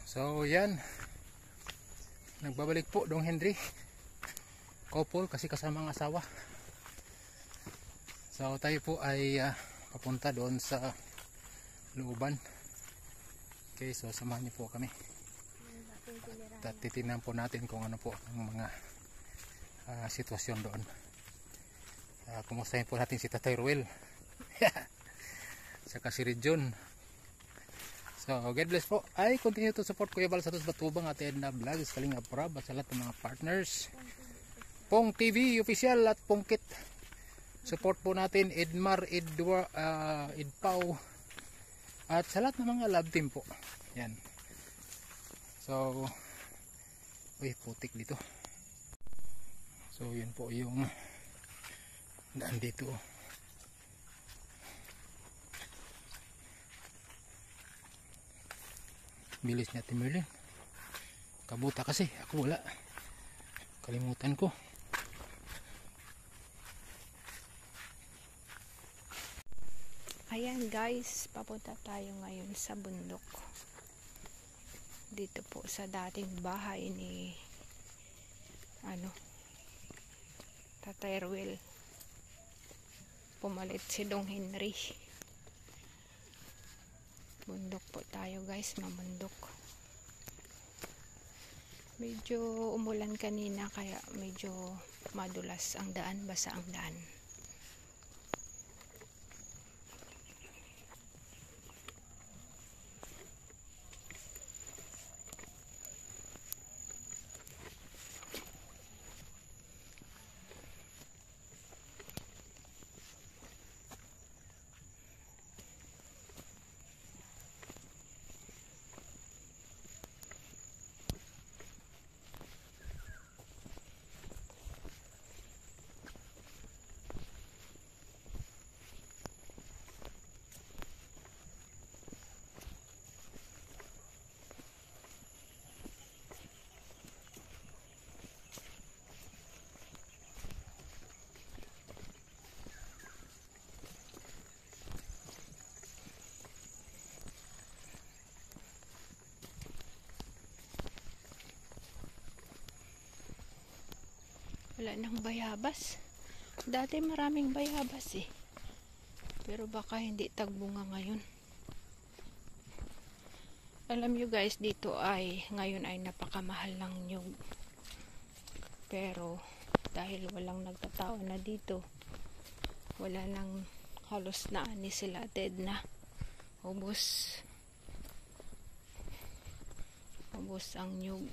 So yan, nagbabalik po Dong Henry couple kasi kasama ang asawa. So tayo po ay papunta doon sa looban. Okay, so samahan niyo po kami at titignan po natin kung ano po ang mga sitwasyon doon. Kumustahin po natin si Tatay Ruel saka si Region. So, God bless po. I continue to support Kuya Bal Santos Batubang, Ate Edna Vlogs, Kalinga Prab, at sa lahat ng mga partners. Pong TV Official at Pongkit. Support po natin Edmar, Edpau, at sa lahat ng mga love team po. Yan. So, uy, putik dito. So, yun po yung daan dito. Bilis ni Ate Merlin. Kabuta kasi, ako wala. Kalimutan ko. Ayan guys, papunta tayo ngayon sa bundok. Dito po sa dating bahay ni Tatay Ruel. Pumalit si Dong Henry. Bundok po tayo guys, mamundok. Medyo umulan kanina kaya medyo madulas ang daan, basa ang daan. Wala nang bayabas. Dati maraming bayabas eh. Pero baka hindi tagbunga ngayon. Alam nyo guys, dito ay ngayon ay napakamahal ng nyug. Pero dahil walang nagtatao na dito, wala nang halos na ani sila dead na. Ubos ang nyug.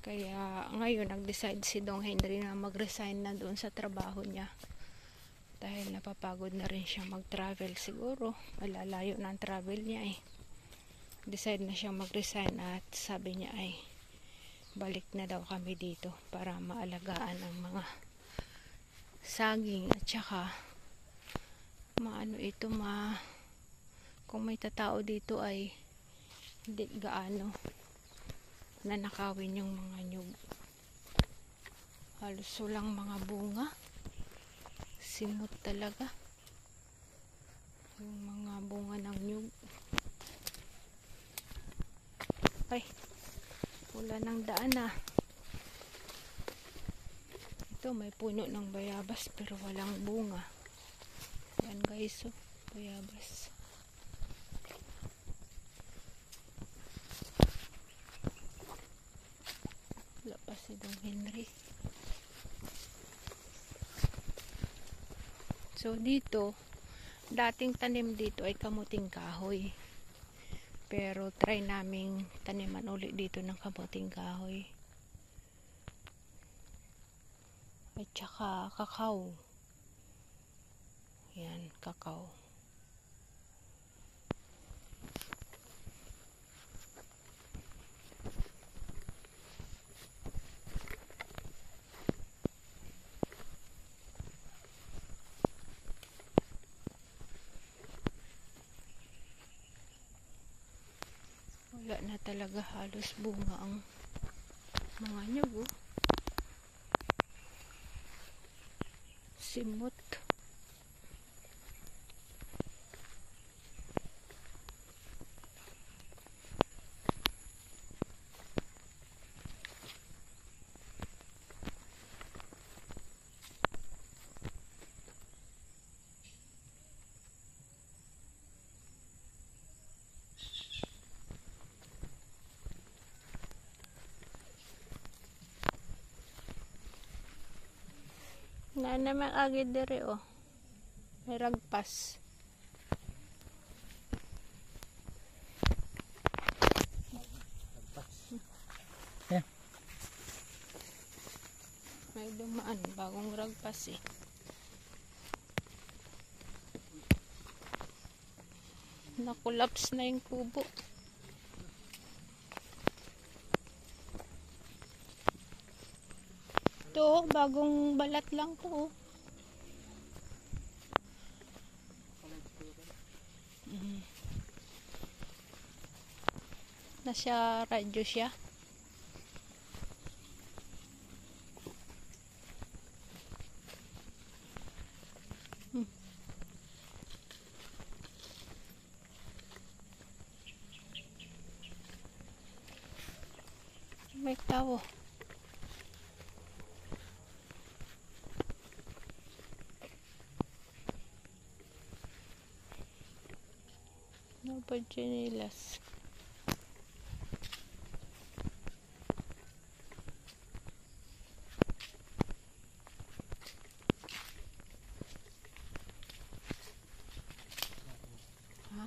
Kaya ngayon nag-decide si Dong Henry na mag-resign na doon sa trabaho niya. Dahil napapagod na rin siya mag-travel siguro. Malalayo na ang travel niya eh. Decide na siya mag-resign at sabi niya ay balik na daw kami dito para maalagaan ang mga saging at saka kung may tatao dito ay hindi gaano nanakawin yung mga nyug. Halos walang mga bunga. Simot talaga yung mga bunga ng nyug. Ay, wala nang daan na. Ito may puno ng bayabas pero walang bunga. Yan guys, oh, bayabas. Wala pa si Dong Henry. So dito, dating tanim dito ay kamuting kahoy. Pero try naming taniman ulit dito ng kamuting kahoy. At saka kakao. Yan, kakao. Wala na talaga halos bunga ang mga nyug. Simot. Na naman agad dere oh. May ragpas. Yan. May dumaan bagong ragpas eh. Nakulaps na yung kubo. Ito, bagong balat lang to. Nasa radyo siya. May tao. No pa chinelas. Ha?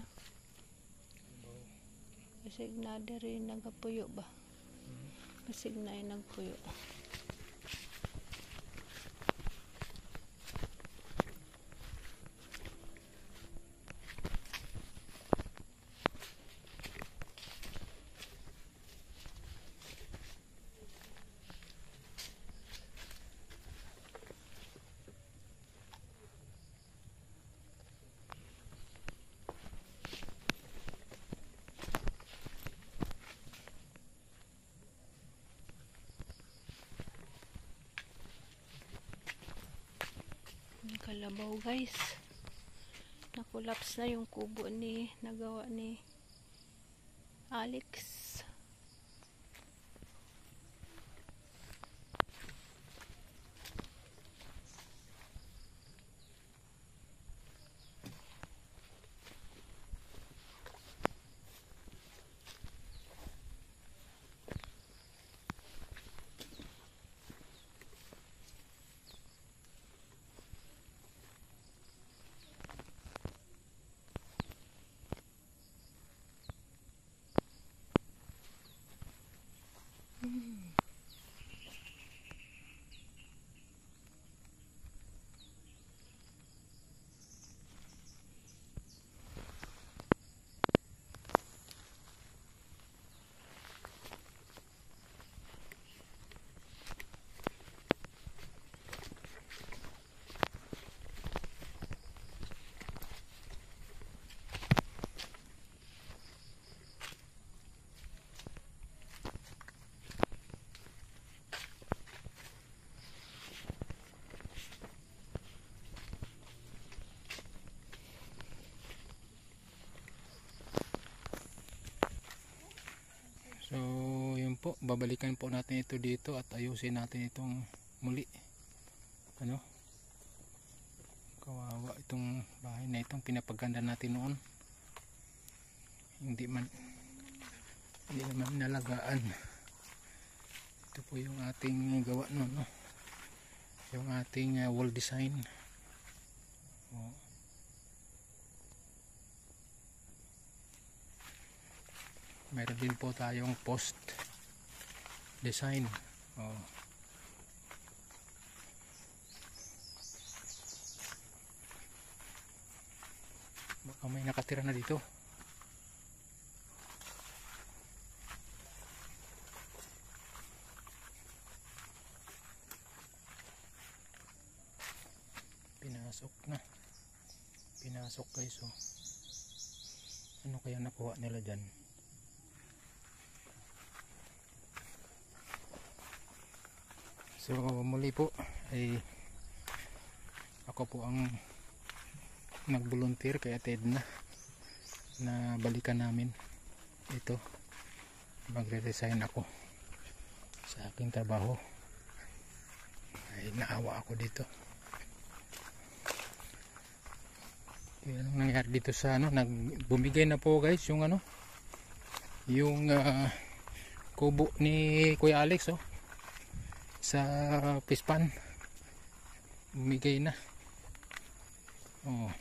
Kasi na rin nagapuyo ba? Kasi na yung nagpuyo. Kalabaw guys, nakulaps na yung kubo ni nagawa ni Alex. So yun po, babalikan po natin ito dito at ayusin natin itong muli. Ano? Kawawa itong bahay na itong pinapaganda natin noon. Hindi naman nalagaan. Ito po yung ating gawa noon, no? Yung ating wall design. Oh. Meron din po tayong post design. Oh. Baka may nakatira na dito. Pinasok guys. Oh. Ano kaya nakuha nila dyan? So muli po ay ako po ang nag-volunteer kay Ate Edna na balikan namin ito. Magre-resign ako sa aking trabaho. Ay naawa ako dito. Kaya anong nangyari dito sa ano, nagbumigay na po guys yung ano, yung kubo ni Kuya Alex, oh, sa pispan. bumigay na. Oh.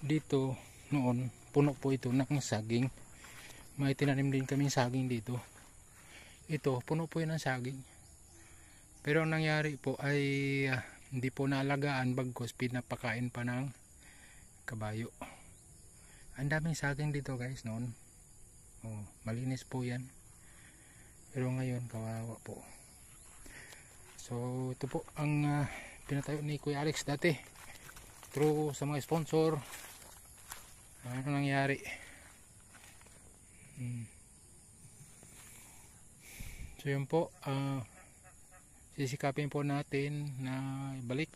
Dito noon puno po ito ng saging. May tinanim din kaming saging dito. Ito puno po yun ng saging. Pero ang nangyari po ay hindi po naalagaan, bagkos pinapakain pa ng kabayo. Ang daming saging dito guys noon. Oh, malinis po yan. Pero ngayon kawawa po. So ito po ang pinatayo ni Kuya Alex dati. Through sa mga sponsor. Ano nangyari? So yun po, sisikapin po natin na ibalik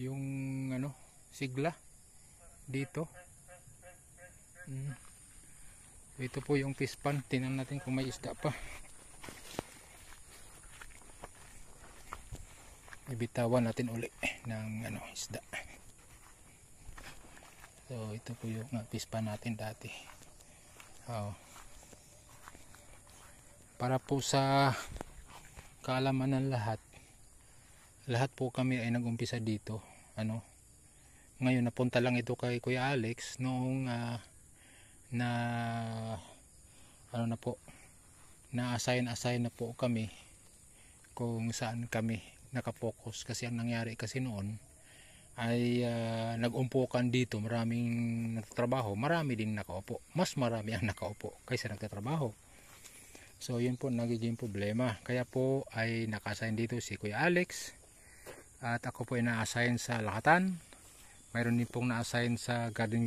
yung sigla dito. Ito po yung fish pan. Tingnan natin kung may isda pa. Ibitawan natin uli ng isda. So ito po yung fish pan natin dati. Para po sa kaalaman ng lahat po kami ay nag-umpisa dito. Ngayon napunta lang ito kay Kuya Alex noong na-assign na po kami kung saan kami nakapokus. Kasi ang nangyari kasi noon ay nag-umpukan dito, maraming nagtatrabaho, marami din nakaupo. Mas marami ang nakaupo kaysa nagtatrabaho. So yun po nagiging problema. Kaya po ay naka-assign dito si Kuya Alex at ako po ay na-assign sa lakatan. Mayroon din pong na-assign sa garden.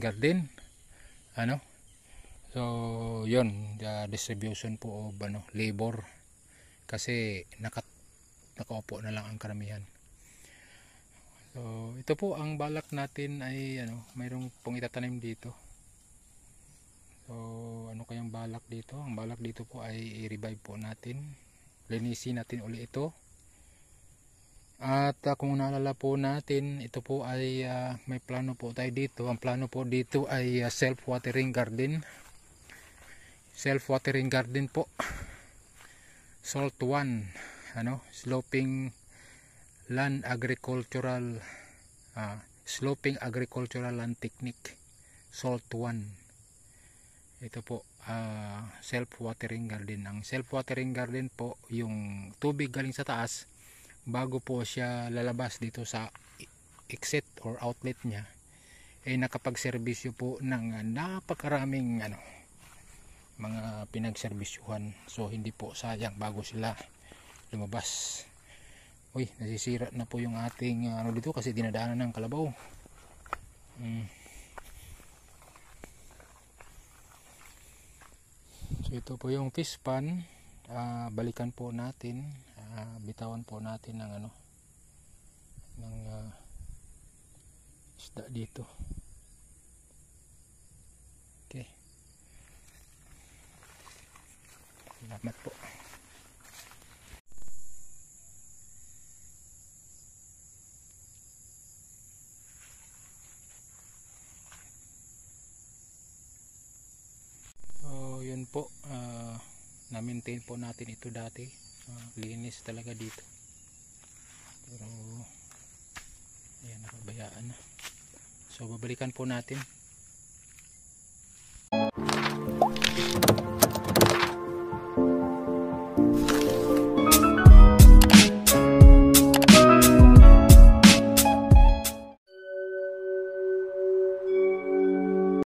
So yun, distribution po of labor. Kasi nakaupo na lang ang karamihan. So ito po ang balak natin ay mayroong pong itatanim dito. So ano kayang balak dito? Ang balak dito po ay i-revive po natin. Linisin natin uli ito. At kung naalala po natin, ito po ay may plano po tayo dito. Ang plano po dito ay self-watering garden. Self-watering garden po. Salt 1. Sloping land agricultural land technique. Salt 1. Ito po self-watering garden. Ang self-watering garden po, yung tubig galing sa taas bago po siya lalabas dito sa exit or outlet niya, ay nakapagserbisyo po ng napakaraming mga pinagserbisyuhan. So hindi po sayang bago sila lumabas. Uy, nasisira na po yung ating dito kasi dinadaanan ng kalabaw. So ito po yung fish pan. Balikan po natin, bitawan po natin ng isda dito. Okay, salamat po. So yun po, na-maintain po natin ito dati. Linis talaga dito, pero ayan, nakabayaan na. So babalikan po natin